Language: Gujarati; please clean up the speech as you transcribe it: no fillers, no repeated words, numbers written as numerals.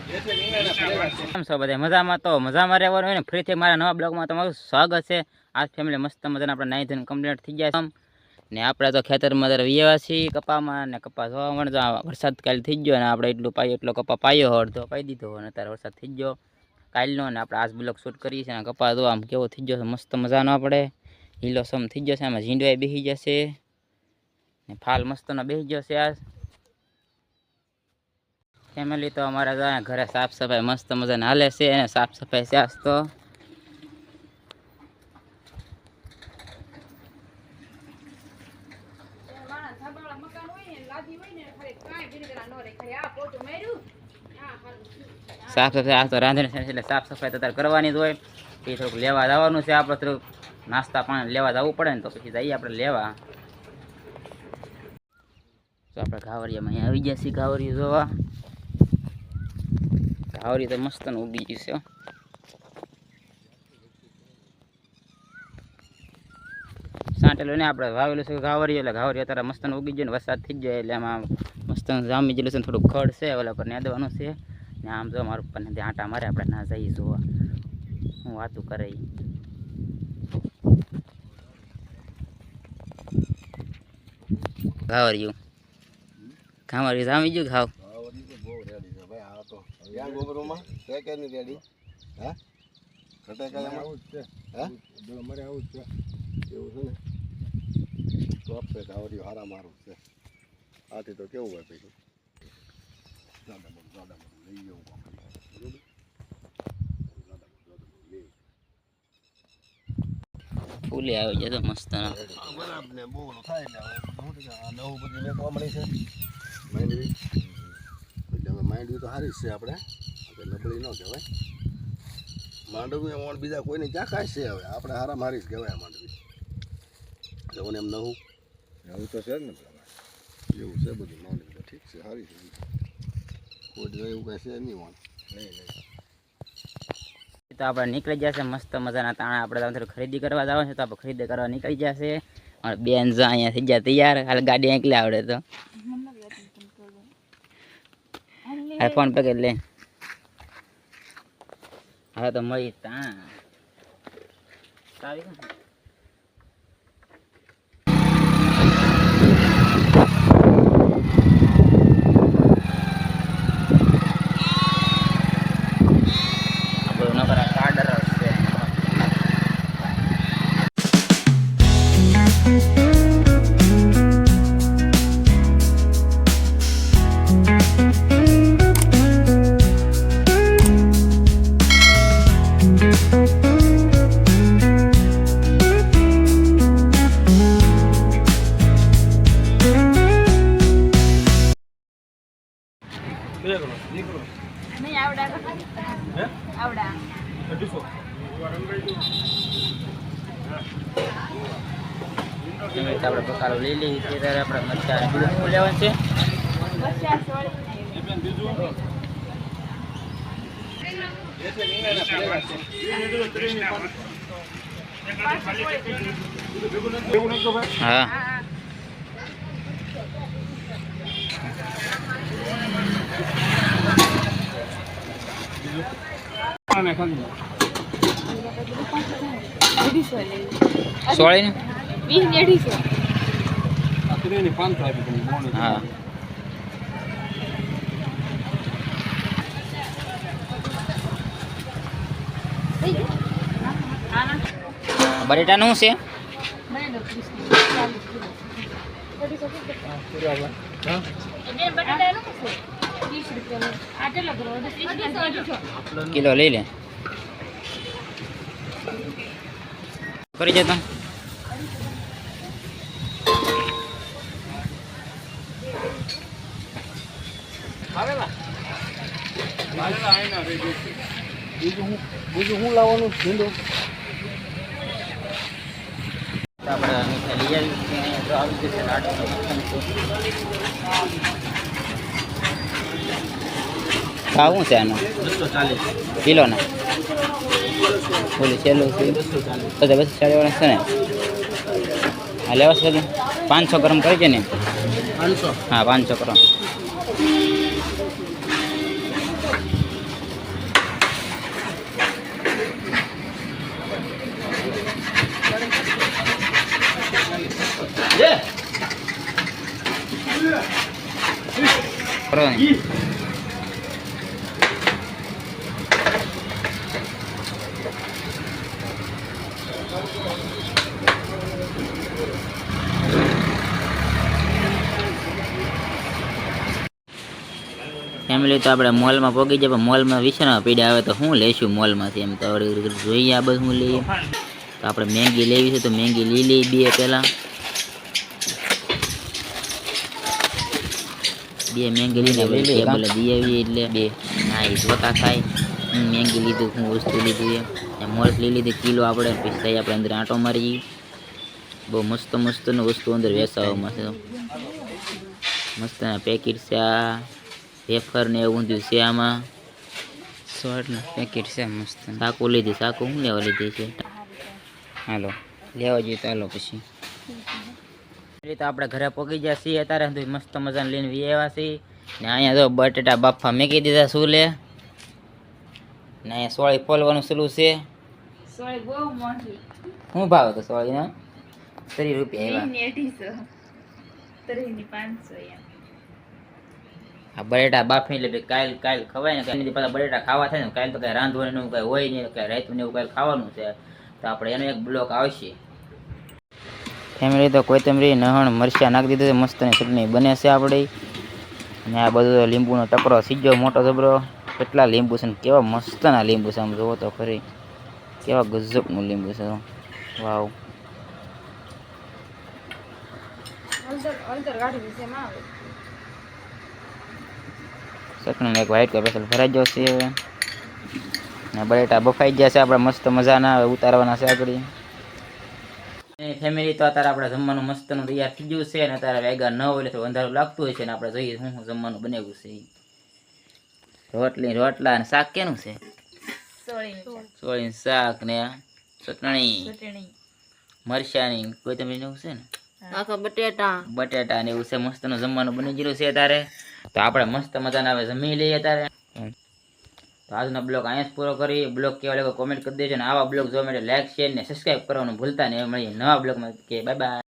કેમ છો બધા મજામાં? તો મજામાં રહેવાનું હોય ને ફરીથી મારા નવા બ્લોગમાં તમારું સ્વાગત છે. આજ ફેમિલી મસ્ત મજાના આપણે નાઈ ધોઈને કમ્પ્લીટ થઈ ગયા ને આપણે તો ખેતરમાં દર વ્યવા છીએ કપામાં ને કપા જોવા મળે વરસાદ કાલે થઈ ગયો ને આપણે એટલું પાયો એટલો કપા પાયો અડધો પાઈ દીધો અને અત્યારે વરસાદ થઈ ગયો કાલનો ને આપણે આજ બ્લોગ શૂટ કરીએ છીએ અને કપા જો આમ કેવો થઈ ગયો મસ્ત મજાનો આપણે લીલો સમ થઈ ગયો છે. આમાં ઝીંડવાઈ બેસી જશે ને ફાલ મસ્તનો બેસી ગયો છે. આજ ફેમિલી તો અમારા ઘરે સાફ સફાઈ મસ્ત મજાને હાલે છે અને સાફ સફાઈ છે આજ તો સાફ સફાઈ આ તો રાંધણી એટલે સાફ સફાઈ તો અત્યારે કરવાની જ હોય. એ થોડુંક લેવા જવાનું છે. આપણે થોડુંક નાસ્તા પાણી લેવા જવું પડે ને તો પછી જઈએ આપણે લેવા. તો આપણે ઘાવરિયામાં અહીંયા આવી ગયા છીએ ઘાવરિયું જોવા. ઘાવરી તો મસ્ત ઉગી ગઈ છે. સાંટેલું ને આપણે વાવેલું છે ઘાવરી એટલે ઘાવરી અત્યારે મસ્ત ઉગી ગયો ને વરસાદ થઈ જાય એટલે એમાં મસ્ત જામી ગયેલું છે. થોડુંક ખડ છે ઓલા પર નેદવાનું છે ને આમ જો મારું ઉપર ત્યાં આંટા મારે આપણે ના જઈએ જોવા હું વાતું કરે. ઘાવરિયું ઘાવરિયું જામી ગયું ઘાવ ગોબરોમાં છે કે નહીં રેડી? હા કટાકામાં આવું જ છે. હા અમારે આવું જ છે. એવું છે ને તો આપણે ગાવડી હારા મારું છે. આથી તો કેવું હોય પછી લઈ જવું ફૂલે આવી જાય તો મસ્ત બરાબર ને બહુ થાય ને નવું બધું વેચવા મળી છે. માંડવી એટલે માંડવી તો સારી જ છે. આપણે નબળી ન કહેવાય. માંડવી એમ બીજા કોઈને ક્યાં કાંઈ છે. હવે આપણે હારા મારી જ કહેવાય માંડવી જવું એમ નવું એવું તો છે ને એવું છે બધું. માંડવી તો ઠીક છે સારી છે. કોઈ એવું કાંઈ છે નહીં વાંધો નહીં. તો આપણે નીકળી જશે મસ્ત મજાના તાણા. આપણે ખરીદી કરવા જવાનું છે તો આપણે ખરીદી કરવા નીકળી જશે. બેન જો અહીંયા થઈ ગયા તૈયાર. હાલ ગાડી એકલી આવડે તો હાલ ફોન પે કરી લે. હવે તો મળી તા આપણે બકાલો લઈ લઈએ છીએ. ત્યારે આપણે મરચાં બીજું લેવાનું છે. હા સોળી ને 20 હા બટેટાનું છે. કિલો લઈ લે કરી જતા. બીજું શું લાવવાનું ભીંડો આપણે મીઠાઈ લઈ આવી જશે. ભાવ શું છે આનો? 240 કિલોના. બોલું છેલ્લું છે 240 છે ને. હા લેવા છે 500 ગ્રામ કરી છે ને. 500 હા 500 ગ્રામ. કરો ને. ફેમિલી તો આપણે મોલમાં પહોંચી જાય પણ મોલમાં વિચારવા પીડા આવે તો શું લઈશું મોલમાંથી એમ તો જોઈએ આ બધું શું લઈએ તો આપણે મેંગી લેવી છે તો મેંગી લઈ બે પહેલાં બે મેંગી લઈને ટેબલે દઈ આવીએ એટલે બે હા એ જોતા થાય હું મેંગી લીધું હું વસ્તુ લીધું એમ મોલ્સ લઈ લીધી કિલો આપણે પછી આપણે અંદર આંટો મારી બહુ મસ્ત મસ્તનું વસ્તુ અંદર વેચાવામાં છે મસ્તના પેકેટ છે આ વેફર ને એવું ઊંધું છે આમાં શોર્ટના પેકેટ છે મસ્ત સાકુ લીધી સાકુ શું લેવા લીધી છે હાલો લેવા જઈએ તો હાલો પછી તો આપણે ઘરે પહોંચી ગયા છીએ અત્યારે મસ્ત મજાને લઈને આવ્યા છીએ ને અહીંયા જો બટેટા બાફા મેકી દીધા શું લે ને અહીંયા સોળી ફોલવાનું સલું છે સોળી બહુ મોંઘી શું ભાવ હતો સોળીનો 30 રૂપિયા આવ્યા 500 આ બટેટા બાફી એટલે કાલ ખવાય ને કાલે પાછા બટેટા ખાવા થાય ને કાલે તો કઈ રાંધવાનું કઈ હોય નહીં કઈ રાતનું એવું કઈ ખાવાનું છે તો આપણે એનો એક બ્લોક આવશે ફેમિલી તો કોથમરી નહણ મરચાં નાખી દીધું છે મસ્તની ચટણી બને છે આપણી અને આ બધું લીંબુનો ટપરો સીજો મોટો જબરો કેટલા લીંબુ છે ને કેવા મસ્તના લીંબુ છે આમ જોવો તો ખરી કેવા ગજબનું લીંબુ છે વાવ ચટણી એક વ્હાઈટ કલર ભરાઈ જશે હવે ને બટેટા બફાઈ ગયા છે આપણે મસ્ત મજાના હવે ઉતારવાના છે આગળ ફેમિલી તો અત્યારે આપણે જમવાનું મસ્તનું તૈયાર થઈ ગયું છે અને અત્યારે વાગ્યા 9 એટલે અંધારું લાગતું હોય છે ને આપણે જોઈએ શું જમવાનું બનાવ્યું છે રોટલા અને શાક કેનું છે સોળીનું શાક ને ચટણી મરચાની કોથમરી એવું છે ને આખા બટેટા ને એવું છે મસ્તનું જમવાનું બની ગયું છે અત્યારે તો આપણે મસ્ત મજાના હવે જમી લઈએ અત્યારે તો આજનો બ્લોગ અહીંયા જ પૂરો કરી બ્લોગ કેવા લાગે કોમેન્ટ કરી દેજો અને આવા બ્લોગ જોવા માટે લાઈક શેર ને સબસ્ક્રાઈબ કરવાનું ભૂલતા નહીં મળીએ નવા બ્લોગમાં કે બાય બાય.